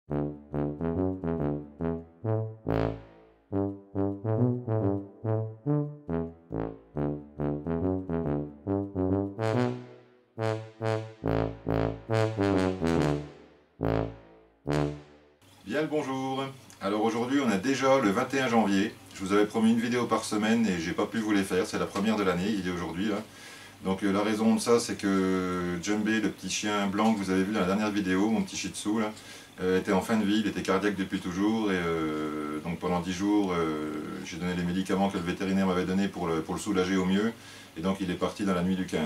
Bien le bonjour. Alors aujourd'hui on est déjà le 21 janvier. Je vous avais promis une vidéo par semaine et j'ai pas pu vous les faire. C'est la première de l'année, il est aujourd'hui là. Donc la raison de ça c'est que Jumbe, le petit chien blanc que vous avez vu dans la dernière vidéo, mon petit shih tzu là, était en fin de vie, il était cardiaque depuis toujours et donc pendant 10 jours j'ai donné les médicaments que le vétérinaire m'avait donné pour le soulager au mieux et donc il est parti dans la nuit du 15.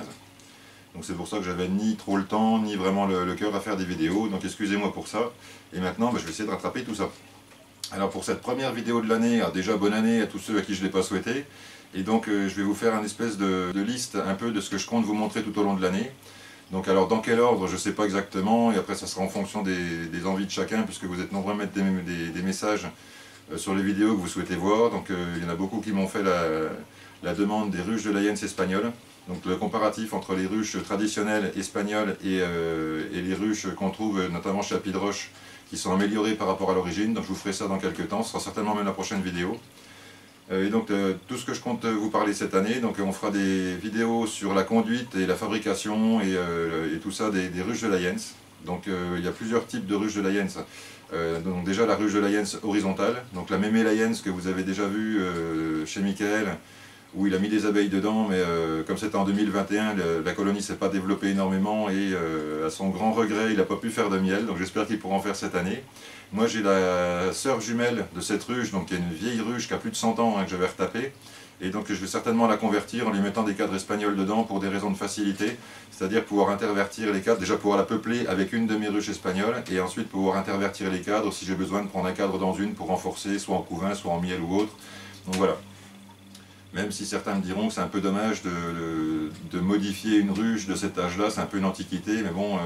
Donc c'est pour ça que j'avais ni trop le temps, ni vraiment le cœur à faire des vidéos, donc excusez-moi pour ça. Et maintenant, je vais essayer de rattraper tout ça. Alors pour cette première vidéo de l'année, déjà bonne année à tous ceux à qui je ne l'ai pas souhaité. Et donc je vais vous faire une espèce de liste un peu de ce que je compte vous montrer tout au long de l'année. Donc alors dans quel ordre, je ne sais pas exactement, et après ça sera en fonction des envies de chacun, puisque vous êtes nombreux à mettre des messages sur les vidéos que vous souhaitez voir. Donc il y en a beaucoup qui m'ont fait la demande des ruches de Lyens espagnoles. Donc le comparatif entre les ruches traditionnelles espagnoles et les ruches qu'on trouve notamment chez Apidroche, qui sont améliorées par rapport à l'origine. Donc je vous ferai ça dans quelques temps, ce sera certainement même la prochaine vidéo. Et donc tout ce que je compte vous parler cette année, donc on fera des vidéos sur la conduite et la fabrication et tout ça des ruches de Lyens. Donc il y a plusieurs types de ruches de Lyens. Donc déjà la ruche de Lyens horizontale, donc la mémé Lyens que vous avez déjà vu chez Michael, où il a mis des abeilles dedans, mais comme c'était en 2021, la colonie ne s'est pas développée énormément et à son grand regret, il n'a pas pu faire de miel, donc j'espère qu'il pourra en faire cette année. Moi j'ai la sœur jumelle de cette ruche, donc qui est une vieille ruche qui a plus de 100 ans, que j'avais retapée, et donc je vais certainement la convertir en lui mettant des cadres espagnols dedans pour des raisons de facilité, c'est-à-dire pouvoir intervertir les cadres, déjà pouvoir la peupler avec une de mes ruches espagnoles, et ensuite pouvoir intervertir les cadres si j'ai besoin de prendre un cadre dans une pour renforcer, soit en couvain, soit en miel ou autre. Donc voilà. Même si certains me diront que c'est un peu dommage de modifier une ruche de cet âge-là, c'est un peu une antiquité, mais bon,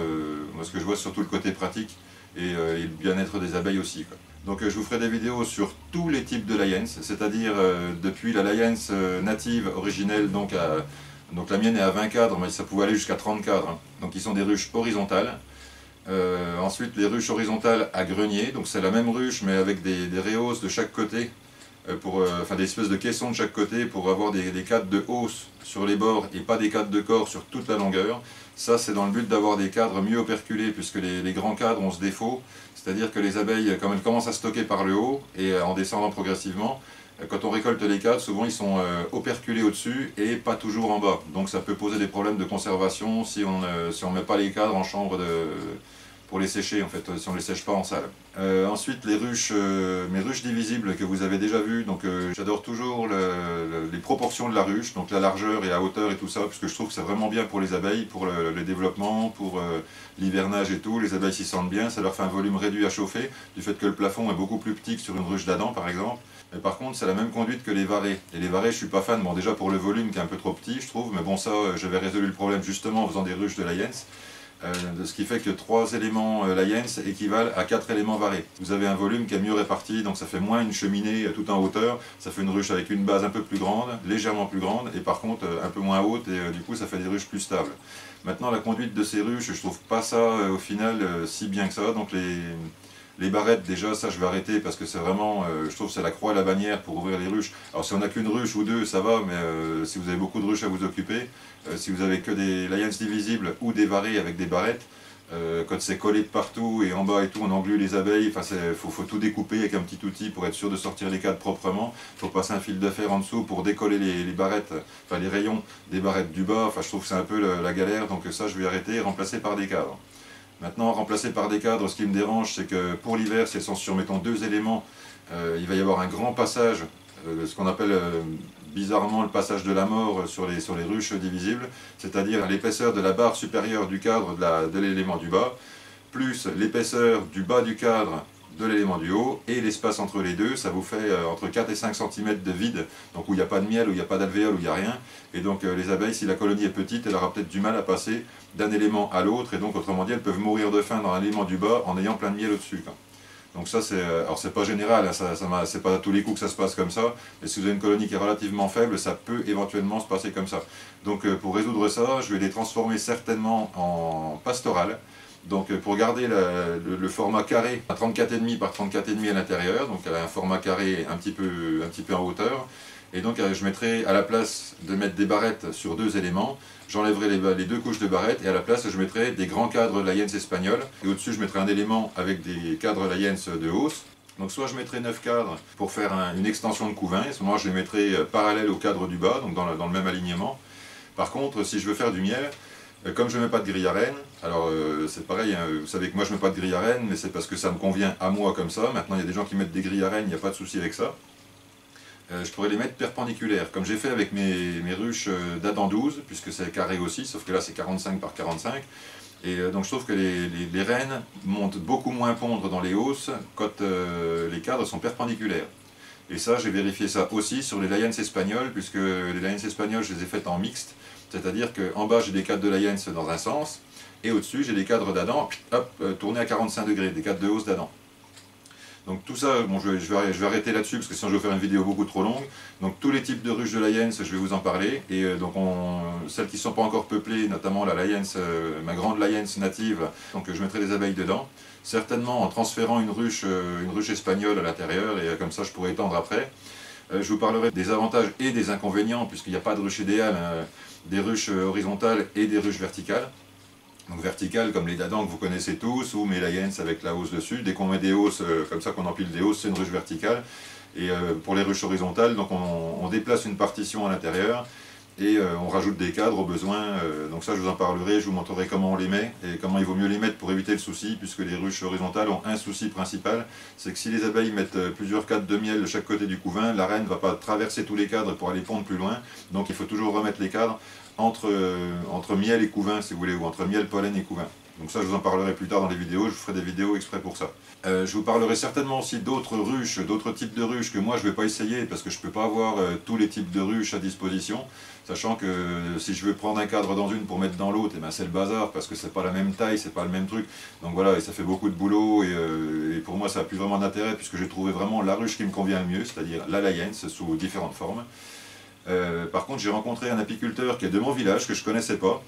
moi ce que je vois c'est surtout le côté pratique et le bien-être des abeilles aussi, quoi. Donc je vous ferai des vidéos sur tous les types de Lyens, c'est-à-dire depuis la Lyens native originelle, donc la mienne est à 20 cadres, mais ça pouvait aller jusqu'à 30 cadres, hein. Donc ils sont des ruches horizontales. Ensuite les ruches horizontales à grenier, donc c'est la même ruche mais avec des rehausses de chaque côté, enfin des espèces de caissons de chaque côté pour avoir des cadres de hausse sur les bords et pas des cadres de corps sur toute la longueur. Ça c'est dans le but d'avoir des cadres mieux operculés, puisque les grands cadres ont ce défaut, c'est-à-dire que les abeilles, comme elles commencent à stocker par le haut et en descendant progressivement, quand on récolte les cadres, souvent ils sont operculés au-dessus et pas toujours en bas. Donc ça peut poser des problèmes de conservation si on ne met pas les cadres en chambre pour les sécher, en fait, si on ne les sèche pas en salle. Ensuite, les ruches, mes ruches divisibles que vous avez déjà vues, donc j'adore toujours les proportions de la ruche, donc la largeur et la hauteur et tout ça, parce que je trouve que c'est vraiment bien pour les abeilles, pour le développement, pour l'hivernage et tout. Les abeilles s'y sentent bien, ça leur fait un volume réduit à chauffer, du fait que le plafond est beaucoup plus petit que sur une ruche d'Adam par exemple. Mais par contre, c'est la même conduite que les varés. Et les varés, je suis pas fan, bon déjà pour le volume qui est un peu trop petit, je trouve, mais bon ça, j'avais résolu le problème justement en faisant des ruches de Lyens. De ce qui fait que 3 éléments Lyens équivalent à 4 éléments varés. Vous avez un volume qui est mieux réparti, donc ça fait moins une cheminée tout en hauteur, ça fait une ruche avec une base un peu plus grande, légèrement plus grande, et par contre un peu moins haute, et du coup ça fait des ruches plus stables. Maintenant la conduite de ces ruches, je trouve pas ça au final si bien que ça, donc les barrettes déjà ça je vais arrêter parce que c'est vraiment, je trouve que c'est la croix et la bannière pour ouvrir les ruches. Alors si on n'a qu'une ruche ou deux ça va, mais si vous avez beaucoup de ruches à vous occuper, si vous avez que des Lyens divisibles ou des varés avec des barrettes, quand c'est collé de partout et en bas et tout on englue les abeilles, enfin faut tout découper avec un petit outil pour être sûr de sortir les cadres proprement. Il faut passer un fil de fer en dessous pour décoller les barrettes, enfin les rayons des barrettes du bas, enfin je trouve que c'est un peu la galère, donc ça je vais arrêter et remplacer par des cadres. Maintenant, remplacer par des cadres, ce qui me dérange, c'est que pour l'hiver, si elles sont sur, mettons, 2 éléments, il va y avoir un grand passage, ce qu'on appelle bizarrement le passage de la mort sur les ruches divisibles, c'est-à-dire l'épaisseur de la barre supérieure du cadre de l'élément du bas, plus l'épaisseur du bas du cadre de l'élément du haut, et l'espace entre les deux, ça vous fait entre 4 et 5 cm de vide, donc où il n'y a pas de miel, où il n'y a pas d'alvéole, où il n'y a rien, et donc les abeilles, si la colonie est petite, elle aura peut-être du mal à passer d'un élément à l'autre, et donc autrement dit, elles peuvent mourir de faim dans l'élément du bas en ayant plein de miel au-dessus. Donc ça c'est, alors c'est pas général, hein, c'est pas à tous les coups que ça se passe comme ça, mais si vous avez une colonie qui est relativement faible, ça peut éventuellement se passer comme ça. Donc pour résoudre ça, je vais les transformer certainement en pastorales. Donc pour garder le format carré à 34,5 par 34,5 à l'intérieur, donc un format carré un petit peu en hauteur. Et donc je mettrai, à la place de mettre des barrettes sur deux éléments, j'enlèverai les deux couches de barrettes et à la place je mettrai des grands cadres Lions espagnols. Et au-dessus je mettrai un élément avec des cadres Lions de hausse. Donc soit je mettrai 9 cadres pour faire une extension de couvain, et moi je les mettrai parallèles au cadre du bas, donc dans le même alignement. Par contre, si je veux faire du miel, comme je ne mets pas de grille à reine, alors c'est pareil, hein, vous savez que moi je ne mets pas de grille à reine, mais c'est parce que ça me convient à moi comme ça. Maintenant il y a des gens qui mettent des grilles à reine, il n'y a pas de souci avec ça. Je pourrais les mettre perpendiculaires, comme j'ai fait avec mes ruches d'Adam 12, puisque c'est carré aussi, sauf que là c'est 45 par 45. Et donc je trouve que les rennes montent beaucoup moins pondre dans les hausses quand les cadres sont perpendiculaires. Et ça, j'ai vérifié ça aussi sur les Lions espagnols, puisque les Lions espagnols, je les ai faites en mixte, c'est-à-dire qu'en bas j'ai des cadres de Lions dans un sens, et au-dessus j'ai des cadres d'Adam, tournés à 45 degrés, des cadres de hausse d'Adam. Donc tout ça, bon, je vais arrêter là-dessus parce que sinon je vais faire une vidéo beaucoup trop longue. Donc tous les types de ruches de Lions, je vais vous en parler. Et donc celles qui ne sont pas encore peuplées, notamment la Lions, ma grande Lions native, donc je mettrai des abeilles dedans. Certainement en transférant une ruche espagnole à l'intérieur, et comme ça je pourrai étendre après. Je vous parlerai des avantages et des inconvénients, puisqu'il n'y a pas de ruche idéale, hein, des ruches horizontales et des ruches verticales. Donc verticales comme les d'Adam que vous connaissez tous, ou mes Lions avec la hausse dessus. Dès qu'on met des hausses, comme ça qu'on empile des hausses, c'est une ruche verticale. Et pour les ruches horizontales, donc on déplace une partition à l'intérieur et on rajoute des cadres au besoin. Donc ça je vous en parlerai, je vous montrerai comment on les met et comment il vaut mieux les mettre pour éviter le souci, puisque les ruches horizontales ont un souci principal, c'est que si les abeilles mettent plusieurs cadres de miel de chaque côté du couvain, la reine ne va pas traverser tous les cadres pour aller pondre plus loin. Donc il faut toujours remettre les cadres entre miel et couvain, si vous voulez, ou entre miel, pollen et couvain. Donc ça je vous en parlerai plus tard dans les vidéos, je vous ferai des vidéos exprès pour ça. Je vous parlerai certainement aussi d'autres ruches, d'autres types de ruches que moi je ne vais pas essayer parce que je ne peux pas avoir tous les types de ruches à disposition, sachant que si je veux prendre un cadre dans une pour mettre dans l'autre, ben c'est le bazar parce que c'est pas la même taille, c'est pas le même truc. Donc voilà, et ça fait beaucoup de boulot et pour moi ça n'a plus vraiment d'intérêt puisque j'ai trouvé vraiment la ruche qui me convient le mieux, c'est-à-dire la Lions sous différentes formes. Par contre j'ai rencontré un apiculteur qui est de mon village que je ne connaissais pas.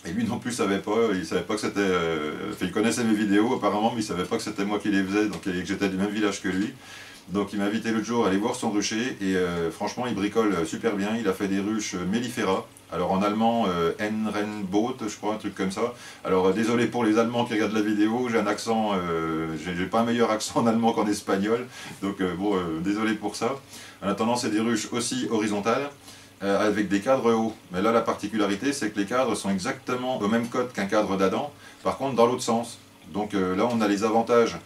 Et lui non plus savait pas, il savait pas que c'était... il connaissait mes vidéos apparemment, mais il savait pas que c'était moi qui les faisais, donc, et que j'étais du même village que lui. Donc il m'a invité l'autre jour à aller voir son rucher, et franchement il bricole super bien, il a fait des ruches mellifera. Alors en allemand, Enrenboot, je crois, un truc comme ça. Alors désolé pour les Allemands qui regardent la vidéo, j'ai un accent, j'ai pas un meilleur accent en allemand qu'en espagnol, donc bon, désolé pour ça. En attendant, c'est des ruches aussi horizontales, avec des cadres hauts. Mais là, la particularité, c'est que les cadres sont exactement au même code qu'un cadre d'Adam, par contre dans l'autre sens. Donc là, on a les avantages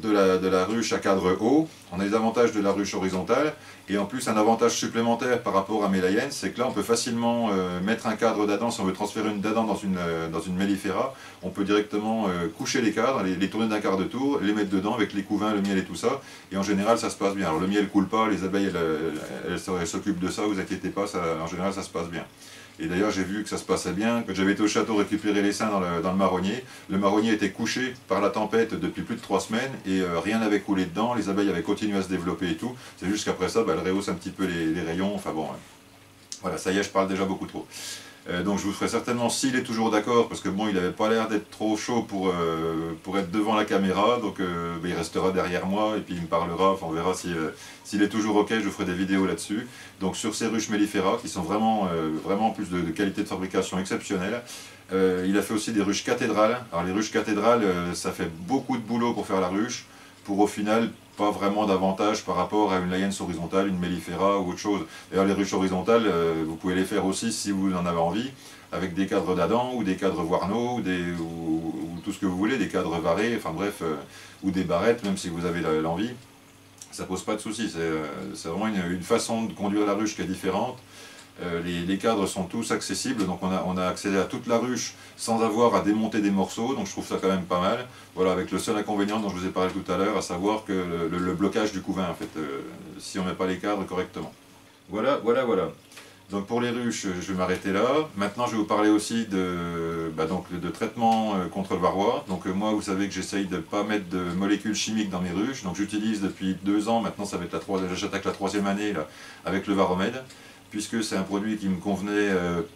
de la ruche à cadre haut, on a les avantages de la ruche horizontale, et en plus un avantage supplémentaire par rapport à mes Lions, c'est que là on peut facilement mettre un cadre d'Adam, si on veut transférer une d'Adam dans une mellifera, on peut directement coucher les cadres, les tourner d'un quart de tour, les mettre dedans avec les couvains, le miel et tout ça, et en général ça se passe bien. Alors le miel coule pas, les abeilles elles s'occupent de ça, vous inquiétez pas, en général ça se passe bien. Et d'ailleurs j'ai vu que ça se passait bien, quand j'avais été au château récupérer les seins dans le marronnier était couché par la tempête depuis plus de 3 semaines et rien n'avait coulé dedans, les abeilles avaient continué à se développer et tout, c'est juste qu'après ça, elle rehausse un petit peu les rayons, enfin bon, voilà, ça y est, je parle déjà beaucoup trop. Donc je vous ferai certainement, s'il est toujours d'accord, parce que bon, il n'avait pas l'air d'être trop chaud pour être devant la caméra, donc il restera derrière moi et puis il me parlera, enfin on verra s'il est toujours ok, je ferai des vidéos là-dessus. Donc sur ces ruches mellifera, qui sont vraiment en plus de qualité de fabrication exceptionnelle. Il a fait aussi des ruches cathédrales. Alors les ruches cathédrales, ça fait beaucoup de boulot pour faire la ruche, pour au final pas vraiment d'avantage par rapport à une Lions horizontale, une mellifera ou autre chose. D'ailleurs les ruches horizontales, vous pouvez les faire aussi si vous en avez envie, avec des cadres d'Adam ou des cadres Warno ou tout ce que vous voulez, des cadres varés, enfin bref, ou des barrettes, même si vous avez l'envie. Ça pose pas de souci, c'est vraiment une façon de conduire la ruche qui est différente. Les cadres sont tous accessibles, donc on a accédé à toute la ruche sans avoir à démonter des morceaux, donc je trouve ça quand même pas mal. Voilà, avec le seul inconvénient dont je vous ai parlé tout à l'heure, à savoir que le blocage du couvain, en fait, si on ne met pas les cadres correctement. Voilà. Donc pour les ruches, je vais m'arrêter là. Maintenant, je vais vous parler aussi de traitement contre le varroa. Donc moi, vous savez que j'essaye de ne pas mettre de molécules chimiques dans mes ruches. Donc j'utilise depuis 2 ans, maintenant ça va être j'attaque la 3e année là, avec le Varromed. puisque c'est un produit qui me convenait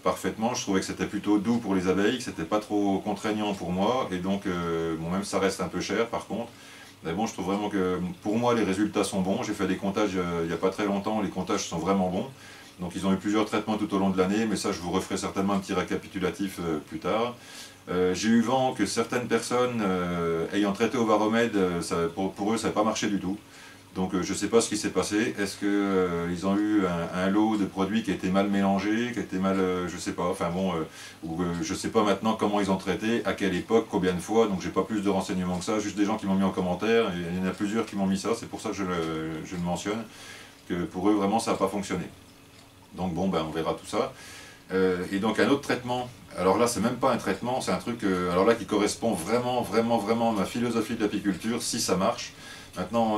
parfaitement. Je trouvais que c'était plutôt doux pour les abeilles, que c'était pas trop contraignant pour moi, et donc bon, même ça reste un peu cher par contre. Mais bon, je trouve vraiment que pour moi les résultats sont bons. J'ai fait des comptages il n'y a pas très longtemps, les comptages sont vraiment bons. Donc ils ont eu plusieurs traitements tout au long de l'année, mais ça je vous referai certainement un petit récapitulatif plus tard. J'ai eu vent que certaines personnes ayant traité au Varromed, pour eux ça n'a pas marché du tout. Donc je ne sais pas ce qui s'est passé. Est-ce qu'ils ont eu un lot de produits qui a été mal mélangé, qui a été mal, je ne sais pas, enfin bon, je ne sais pas maintenant comment ils ont traité, à quelle époque, combien de fois, donc j'ai pas plus de renseignements que ça, juste des gens qui m'ont mis en commentaire, et il y en a plusieurs qui m'ont mis ça, c'est pour ça que je le mentionne, que pour eux vraiment ça n'a pas fonctionné. Donc bon, ben, on verra tout ça. Et donc un autre traitement, alors là c'est même pas un traitement, c'est un truc alors là qui correspond vraiment à ma philosophie de l'apiculture, si ça marche. Maintenant,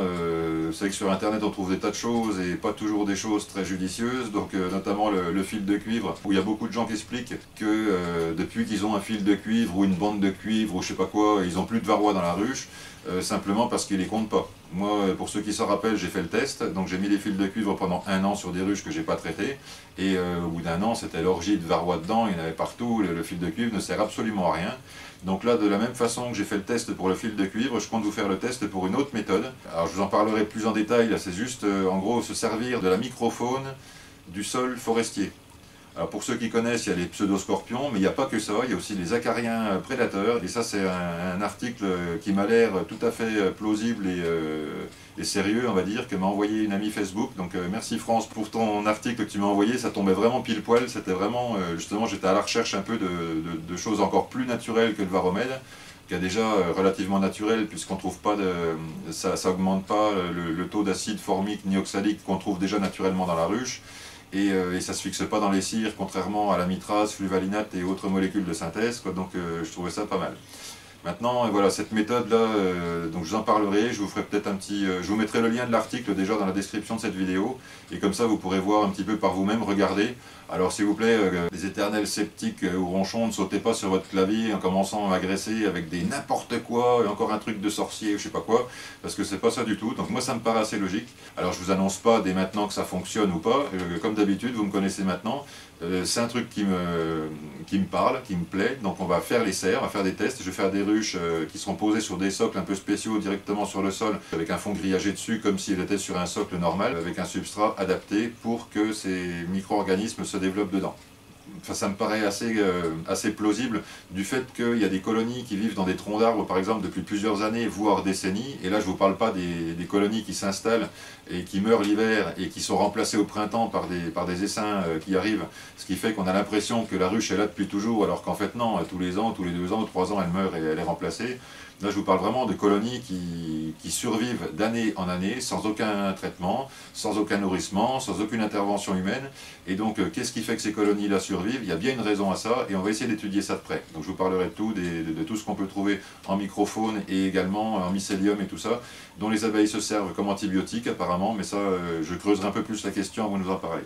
c'est vrai que sur internet on trouve des tas de choses et pas toujours des choses très judicieuses, donc notamment le fil de cuivre, où il y a beaucoup de gens qui expliquent que depuis qu'ils ont un fil de cuivre ou une bande de cuivre ou je sais pas quoi, ils ont plus de varroa dans la ruche, simplement parce qu'ils les comptent pas. Moi, pour ceux qui s'en rappellent, j'ai fait le test, donc j'ai mis les fils de cuivre pendant 1 an sur des ruches que j'ai pas traitées, et au bout d'1 an, c'était l'orgie de varroa dedans, il y en avait partout, le fil de cuivre ne sert absolument à rien. Donc là, de la même façon que j'ai fait le test pour le fil de cuivre, je compte vous faire le test pour une autre méthode. Alors je vous en parlerai plus en détail, là c'est juste en gros se servir de la microfaune du sol forestier. Alors pour ceux qui connaissent, il y a les pseudoscorpions, mais il n'y a pas que ça, il y a aussi les acariens prédateurs, et ça c'est un article qui m'a l'air tout à fait plausible et sérieux, on va dire, que m'a envoyé une amie Facebook. Donc merci France pour ton article que tu m'as envoyé, ça tombait vraiment pile poil, c'était vraiment, justement j'étais à la recherche un peu de choses encore plus naturelles que le Varromed, qui est déjà relativement naturel, puisqu'on trouve pas ça augmente pas le taux d'acide formique ni oxalique qu'on trouve déjà naturellement dans la ruche. Et ça ne se fixe pas dans les cires, contrairement à la mitraze, fluvalinate et autres molécules de synthèse, quoi, donc je trouvais ça pas mal. Maintenant, voilà, cette méthode-là, donc je vous en parlerai, je vous ferai peut-être un petit... je vous mettrai le lien de l'article déjà dans la description de cette vidéo, et comme ça vous pourrez voir un petit peu par vous-même, regarder. Alors s'il vous plaît, les éternels sceptiques ou ronchons, ne sautez pas sur votre clavier en commençant à agresser avec des n'importe quoi, et encore un truc de sorcier, ou je sais pas quoi, parce que c'est pas ça du tout. Donc moi ça me paraît assez logique. Alors je vous annonce pas dès maintenant que ça fonctionne ou pas, comme d'habitude, vous me connaissez maintenant. C'est un truc qui me parle, qui me plaît, donc on va faire les serres, on va faire des tests, je vais faire des ruches qui seront posées sur des socles un peu spéciaux directement sur le sol, avec un fond grillagé dessus comme s'il était sur un socle normal, avec un substrat adapté pour que ces micro-organismes se développent dedans. Enfin, ça me paraît assez plausible du fait qu'il y a des colonies qui vivent dans des troncs d'arbres par exemple depuis plusieurs années voire décennies, et là je ne vous parle pas des colonies qui s'installent et qui meurent l'hiver et qui sont remplacées au printemps par des essaims qui arrivent, ce qui fait qu'on a l'impression que la ruche est là depuis toujours alors qu'en fait non, tous les ans, tous les 2 ans ou 3 ans elle meurt et elle est remplacée. Là je vous parle vraiment de colonies qui survivent d'année en année sans aucun traitement, sans aucun nourrissement, sans aucune intervention humaine. Et donc qu'est-ce qui fait que ces colonies-là survivent? Il y a bien une raison à ça et on va essayer d'étudier ça de près. Donc je vous parlerai de tout, de tout ce qu'on peut trouver en microfaune et également en mycélium et tout ça, dont les abeilles se servent comme antibiotiques apparemment, mais ça je creuserai un peu plus la question avant de nous en parler.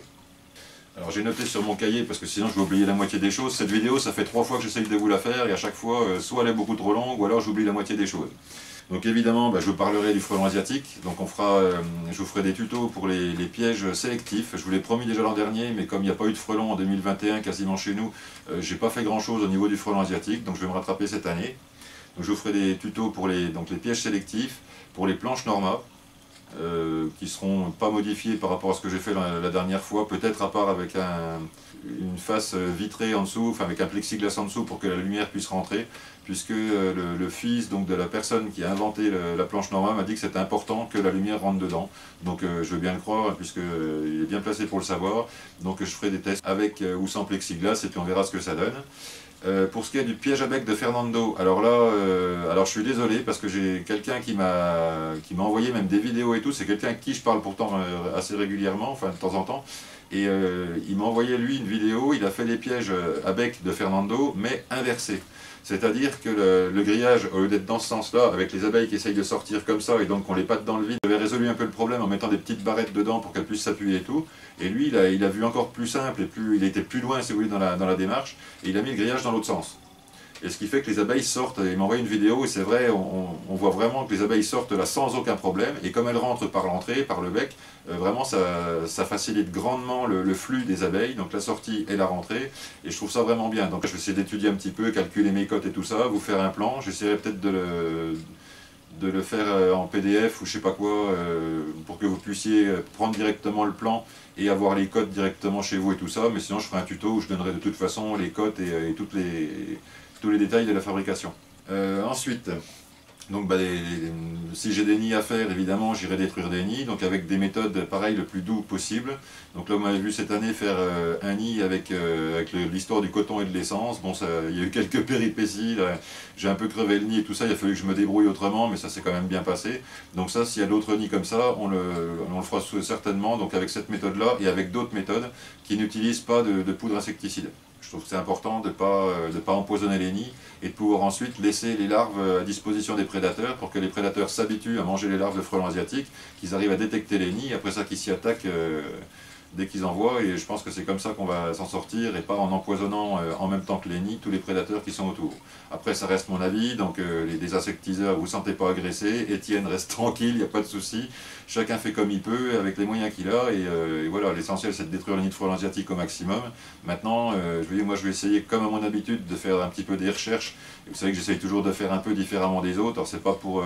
Alors j'ai noté sur mon cahier, parce que sinon je vais oublier la moitié des choses. Cette vidéo, ça fait 3 fois que j'essaye de vous la faire, et à chaque fois, soit elle est beaucoup trop longue, ou alors j'oublie la moitié des choses. Donc évidemment, je vous parlerai du frelon asiatique. Donc je vous ferai des tutos pour les pièges sélectifs. Je vous l'ai promis déjà l'an dernier, mais comme il n'y a pas eu de frelon en 2021 quasiment chez nous, j'ai pas fait grand chose au niveau du frelon asiatique, donc je vais me rattraper cette année. Donc je vous ferai des tutos pour les pièges sélectifs, pour les planches Norma. Qui seront pas modifiés par rapport à ce que j'ai fait la dernière fois, peut-être à part avec une face vitrée en dessous, enfin avec un plexiglas en dessous pour que la lumière puisse rentrer, puisque le fils donc, de la personne qui a inventé la planche Norma m'a dit que c'était important que la lumière rentre dedans. Donc je veux bien le croire, puisqu'il est bien placé pour le savoir. Donc je ferai des tests avec ou sans plexiglas et puis on verra ce que ça donne. Pour ce qui est du piège à bec de Fernando, alors là, alors je suis désolé parce que j'ai quelqu'un qui m'a envoyé même des vidéos et tout, c'est quelqu'un avec qui je parle pourtant assez régulièrement, enfin de temps en temps, et il m'a envoyé lui une vidéo, il a fait les pièges à bec de Fernando, mais inversés. C'est-à-dire que le grillage, au lieu d'être dans ce sens-là, avec les abeilles qui essayent de sortir comme ça et donc qu'on les patte dans le vide, j'avais résolu un peu le problème en mettant des petites barrettes dedans pour qu'elles puissent s'appuyer et tout. Et lui, il a vu encore plus simple et il était plus loin, si vous voulez, dans la démarche, et il a mis le grillage dans l'autre sens. et ce qui fait que les abeilles sortent. Il m'a envoyé une vidéo et c'est vrai, on voit vraiment que les abeilles sortent là sans aucun problème, et comme elles rentrent par l'entrée, par le bec, vraiment ça facilite grandement le flux des abeilles, donc la sortie et la rentrée, et je trouve ça vraiment bien. Donc je vais essayer d'étudier un petit peu, calculer mes cotes et tout ça, vous faire un plan, j'essaierai peut-être de le faire en PDF ou je sais pas quoi, pour que vous puissiez prendre directement le plan et avoir les cotes directement chez vous et tout ça, mais sinon je ferai un tuto où je donnerai de toute façon les cotes et tous les détails de la fabrication. Ensuite, donc si j'ai des nids à faire, évidemment j'irai détruire des nids, donc avec des méthodes pareilles le plus doux possible. Donc là vous m'avez vu cette année faire un nid avec l'histoire du coton et de l'essence. Bon, il y a eu quelques péripéties, j'ai un peu crevé le nid et tout ça, il a fallu que je me débrouille autrement, mais ça s'est quand même bien passé. Donc ça, s'il y a d'autres nids comme ça, on le fera certainement, donc avec cette méthode là et avec d'autres méthodes qui n'utilisent pas de poudre insecticide. Je trouve que c'est important de ne pas empoisonner les nids et de pouvoir ensuite laisser les larves à disposition des prédateurs pour que les prédateurs s'habituent à manger les larves de frelons asiatiques, qu'ils arrivent à détecter les nids, après ça qu'ils s'y attaquent dès qu'ils en voient, et je pense que c'est comme ça qu'on va s'en sortir et pas en empoisonnant en même temps que les nids tous les prédateurs qui sont autour. Après ça reste mon avis, donc les désinsectiseurs, vous ne vous sentez pas agressé, Étienne reste tranquille, il n'y a pas de souci, chacun fait comme il peut avec les moyens qu'il a, et voilà, l'essentiel c'est de détruire les nids de frelons asiatiques au maximum. Maintenant, moi je vais essayer comme à mon habitude de faire un petit peu des recherches, et vous savez que j'essaye toujours de faire un peu différemment des autres, alors c'est pas pour...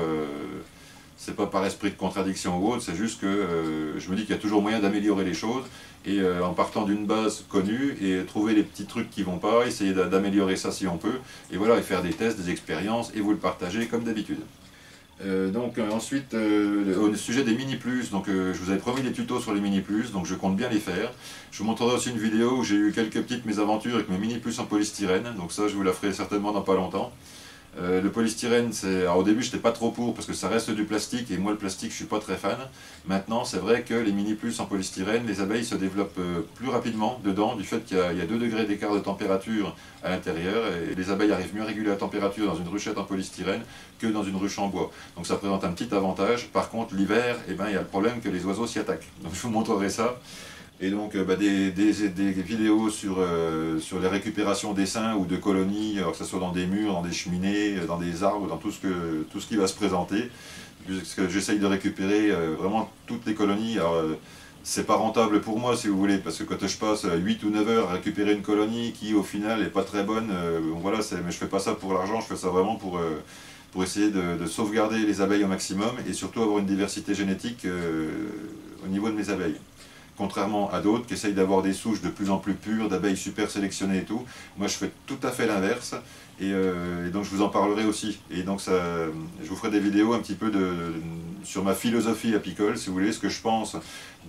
c'est pas par esprit de contradiction ou autre, c'est juste que je me dis qu'il y a toujours moyen d'améliorer les choses, et en partant d'une base connue, et trouver les petits trucs qui vont pas, essayer d'améliorer ça si on peut, et voilà, et faire des tests, des expériences, et vous le partagez comme d'habitude. Ensuite, au sujet des mini-plus, donc je vous avais promis des tutos sur les mini-plus, donc je compte bien les faire. Je vous montrerai aussi une vidéo où j'ai eu quelques petites mésaventures avec mes mini-plus en polystyrène, donc ça je vous la ferai certainement dans pas longtemps. Le polystyrène, au début j'étais pas trop pour parce que ça reste du plastique et moi le plastique je suis pas très fan. Maintenant c'est vrai que les mini-plus en polystyrène, les abeilles se développent plus rapidement dedans du fait qu'il y a 2 degrés d'écart de température à l'intérieur, et les abeilles arrivent mieux à réguler la température dans une ruchette en polystyrène que dans une ruche en bois. Donc ça présente un petit avantage. Par contre l'hiver, il y a le problème que les oiseaux s'y attaquent. Donc je vous montrerai ça. Et donc des vidéos sur les récupérations d'essaims ou de colonies, alors que ce soit dans des murs, dans des cheminées, dans des arbres, dans tout ce qui va se présenter. Parce que j'essaye de récupérer vraiment toutes les colonies. Alors c'est pas rentable pour moi si vous voulez, parce que quand je passe 8 ou 9 heures à récupérer une colonie qui au final n'est pas très bonne, voilà, mais je fais pas ça pour l'argent, je fais ça vraiment pour essayer de sauvegarder les abeilles au maximum et surtout avoir une diversité génétique au niveau de mes abeilles. Contrairement à d'autres qui essayent d'avoir des souches de plus en plus pures, d'abeilles super sélectionnées et tout. Moi je fais tout à fait l'inverse, et donc je vous en parlerai aussi. Et donc je vous ferai des vidéos un petit peu sur ma philosophie apicole, si vous voulez, ce que je pense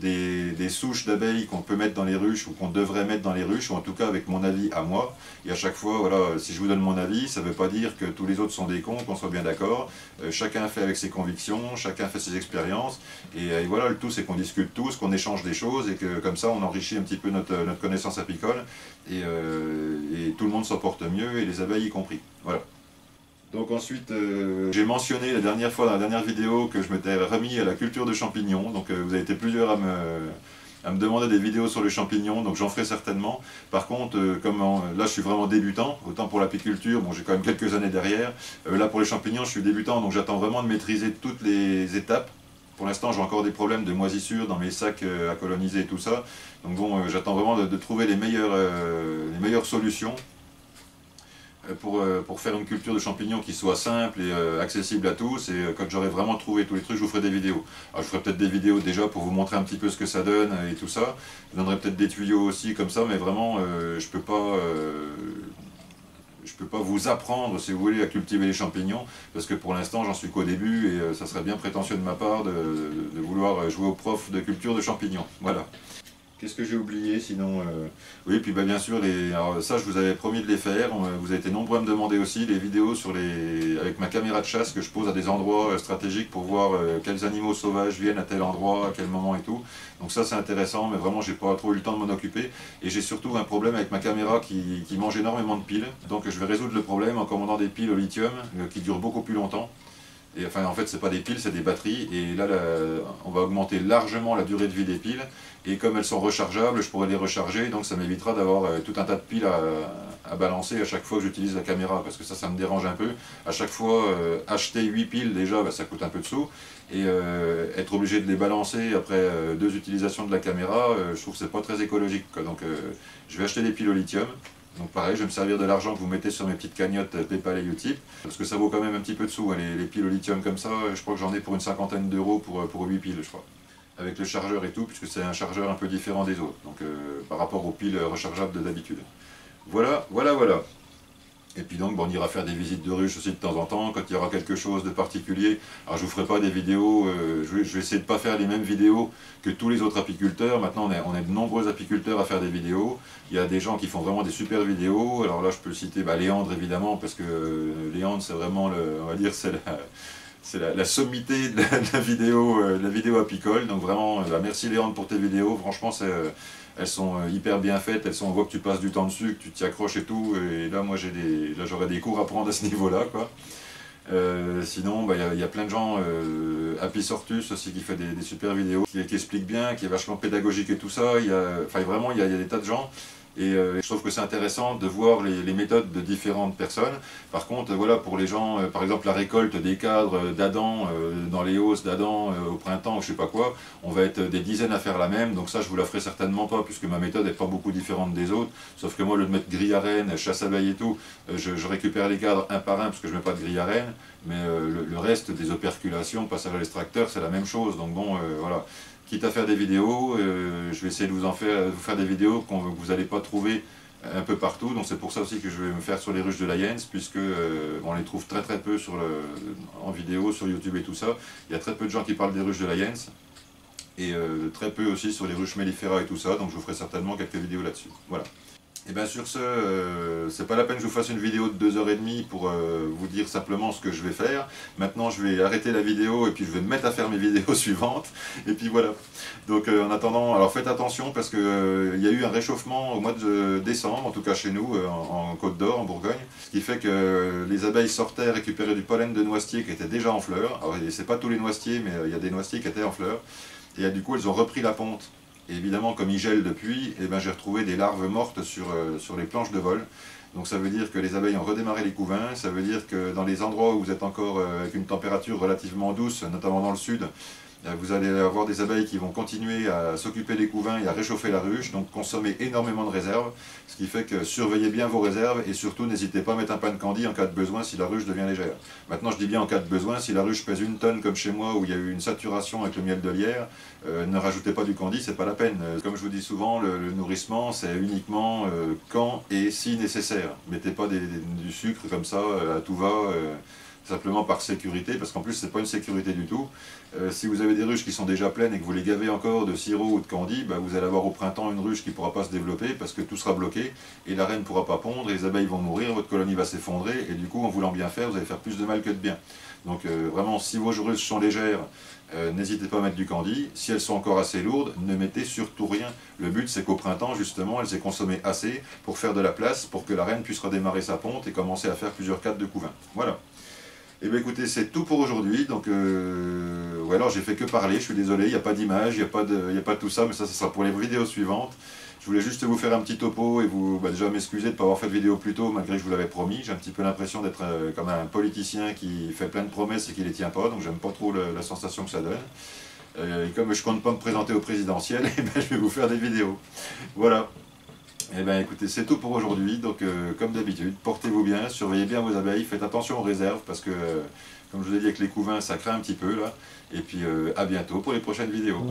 des souches d'abeilles qu'on peut mettre dans les ruches ou qu'on devrait mettre dans les ruches, ou en tout cas avec mon avis à moi. Et à chaque fois, voilà, si je vous donne mon avis, ça ne veut pas dire que tous les autres sont des cons, qu'on soit bien d'accord. Chacun fait avec ses convictions, chacun fait ses expériences, et voilà, le tout c'est qu'on discute tous, qu'on échange des choses, et que comme ça on enrichit un petit peu notre connaissance apicole, et tout le monde s'en porte mieux, et les abeilles y compris. Voilà. Donc ensuite, j'ai mentionné la dernière fois dans la dernière vidéo que je m'étais remis à la culture de champignons. Donc vous avez été plusieurs à me demander des vidéos sur les champignons, donc j'en ferai certainement. Par contre, là je suis vraiment débutant, autant pour l'apiculture, bon j'ai quand même quelques années derrière. Là pour les champignons je suis débutant, donc j'attends vraiment de maîtriser toutes les étapes. Pour l'instant j'ai encore des problèmes de moisissure dans mes sacs à coloniser et tout ça. Donc bon, j'attends vraiment de trouver les meilleures solutions pour faire une culture de champignons qui soit simple et accessible à tous. Et quand j'aurai vraiment trouvé tous les trucs, je vous ferai des vidéos. Alors je ferai peut-être des vidéos déjà pour vous montrer un petit peu ce que ça donne et tout ça. Je vous donnerai peut-être des tuyaux aussi comme ça, mais vraiment je peux pas vous apprendre, si vous voulez, à cultiver les champignons, parce que pour l'instant j'en suis qu'au début, et ça serait bien prétentieux de ma part de vouloir jouer au prof de culture de champignons. Voilà. Qu'est-ce que j'ai oublié sinon Oui, puis bien sûr, alors ça je vous avais promis de les faire, vous avez été nombreux à me demander aussi les vidéos avec ma caméra de chasse que je pose à des endroits stratégiques pour voir quels animaux sauvages viennent à tel endroit, à quel moment et tout. Donc ça c'est intéressant, mais vraiment j'ai pas trop eu le temps de m'en occuper, et j'ai surtout un problème avec ma caméra qui mange énormément de piles, donc je vais résoudre le problème en commandant des piles au lithium qui durent beaucoup plus longtemps. Et enfin, en fait, c'est pas des piles, c'est des batteries. Et là, on va augmenter largement la durée de vie des piles. Et comme elles sont rechargeables, je pourrais les recharger. Donc ça m'évitera d'avoir tout un tas de piles à balancer à chaque fois que j'utilise la caméra. Parce que ça me dérange un peu. À chaque fois, acheter 8 piles, déjà, bah, ça coûte un peu de sous. Et être obligé de les balancer après 2 utilisations de la caméra, je trouve que c'est pas très écologique, quoi. Donc je vais acheter des piles au lithium. Donc pareil, je vais me servir de l'argent que vous mettez sur mes petites cagnottes PayPal et Utip, parce que ça vaut quand même un petit peu de sous, hein, les piles au lithium comme ça, je crois que j'en ai pour une cinquantaine d'euros pour 8 piles, je crois. Avec le chargeur et tout, puisque c'est un chargeur un peu différent des autres, donc par rapport aux piles rechargeables de d'habitude. Voilà, voilà, voilà. Et puis donc, bon, on ira faire des visites de ruches aussi de temps en temps, quand il y aura quelque chose de particulier. Alors je vous ferai pas des vidéos, je vais essayer de ne pas faire les mêmes vidéos que tous les autres apiculteurs. Maintenant, on est de nombreux apiculteurs à faire des vidéos. Il y a des gens qui font vraiment des super vidéos. Alors là, je peux citer Léandre, évidemment, parce que Léandre, c'est vraiment, on va dire, c'est la sommité de la vidéo apicole. Donc vraiment, merci Léandre pour tes vidéos. Franchement, elles sont hyper bien faites. On voit que tu passes du temps dessus, que tu t'y accroches et tout. Et là, moi, j'aurais des cours à prendre à ce niveau-là, quoi. Sinon, y a plein de gens, Apisortus aussi qui fait des super vidéos, qui explique bien, qui est vachement pédagogique et tout ça. Vraiment, il y a des tas de gens. Et je trouve que c'est intéressant de voir les méthodes de différentes personnes. Par contre, voilà, pour les gens, par exemple la récolte des cadres d'Adam, dans les hausses d'Adam au printemps, ou je sais pas quoi, on va être des dizaines à faire la même, donc ça je vous la ferai certainement pas, puisque ma méthode n'est pas beaucoup différente des autres, sauf que moi, au lieu de mettre grille à reine, chasse abeille et tout, je récupère les cadres un par un, parce que je mets pas de grille à reine, mais le reste des operculations, passage à l'extracteur, c'est la même chose, donc bon, voilà. Quitte à faire des vidéos, je vais essayer de vous faire des vidéos que vous n'allez pas trouver un peu partout. Donc c'est pour ça aussi que je vais me faire sur les ruches de la Jens, puisque on les trouve très très peu en vidéo, sur YouTube et tout ça. Il y a très peu de gens qui parlent des ruches de la Jens, et très peu aussi sur les ruches mellifera et tout ça. Donc je vous ferai certainement quelques vidéos là-dessus. Voilà. Et bien sur ce, c'est pas la peine que je vous fasse une vidéo de 2h30 pour vous dire simplement ce que je vais faire. Maintenant je vais arrêter la vidéo et puis je vais me mettre à faire mes vidéos suivantes. Et puis voilà. Donc en attendant, alors faites attention parce qu'il y a eu un réchauffement au mois de décembre, en tout cas chez nous, en Côte d'Or, en Bourgogne. Ce qui fait que les abeilles sortaient récupérer du pollen de noisetiers qui était déjà en fleurs. Alors c'est pas tous les noisetiers, mais il y a des noisetiers qui étaient en fleurs. Et du coup elles ont repris la ponte. Et évidemment, comme il gèle depuis, j'ai retrouvé des larves mortes sur les planches de vol. Donc ça veut dire que les abeilles ont redémarré les couvains, ça veut dire que dans les endroits où vous êtes encore avec une température relativement douce, notamment dans le sud, vous allez avoir des abeilles qui vont continuer à s'occuper des couvains et à réchauffer la ruche, donc consommer énormément de réserves, ce qui fait que surveillez bien vos réserves et surtout n'hésitez pas à mettre un pain de candy en cas de besoin si la ruche devient légère. Maintenant je dis bien en cas de besoin, si la ruche pèse 1 tonne comme chez moi où il y a eu une saturation avec le miel de lierre, ne rajoutez pas du candy, c'est pas la peine. Comme je vous dis souvent, le nourrissement c'est uniquement quand et si nécessaire. Mettez pas du sucre comme ça à tout va. Simplement par sécurité, parce qu'en plus c'est pas une sécurité du tout. Si vous avez des ruches qui sont déjà pleines et que vous les gavez encore de sirop ou de candy, vous allez avoir au printemps une ruche qui ne pourra pas se développer parce que tout sera bloqué et la reine ne pourra pas pondre et les abeilles vont mourir, votre colonie va s'effondrer et du coup en voulant bien faire, vous allez faire plus de mal que de bien. Donc vraiment, si vos ruches sont légères, n'hésitez pas à mettre du candy. Si elles sont encore assez lourdes, ne mettez surtout rien. Le but c'est qu'au printemps justement, elles aient consommé assez pour faire de la place, pour que la reine puisse redémarrer sa ponte et commencer à faire plusieurs cadres de couvain. Voilà. Et bien écoutez, c'est tout pour aujourd'hui, donc alors j'ai fait que parler, je suis désolé, il n'y a pas d'image, il n'y a pas tout ça, mais ça sera pour les vidéos suivantes. Je voulais juste vous faire un petit topo et vous déjà m'excuser de ne pas avoir fait de vidéo plus tôt, malgré que je vous l'avais promis. J'ai un petit peu l'impression d'être comme un politicien qui fait plein de promesses et qui ne les tient pas, donc j'aime pas trop la sensation que ça donne. Et comme je compte pas me présenter au présidentiel, je vais vous faire des vidéos. Voilà. Eh bien écoutez, c'est tout pour aujourd'hui, donc comme d'habitude, portez-vous bien, surveillez bien vos abeilles, faites attention aux réserves, parce que, comme je vous ai dit avec les couvains, ça craint un petit peu là, et puis à bientôt pour les prochaines vidéos.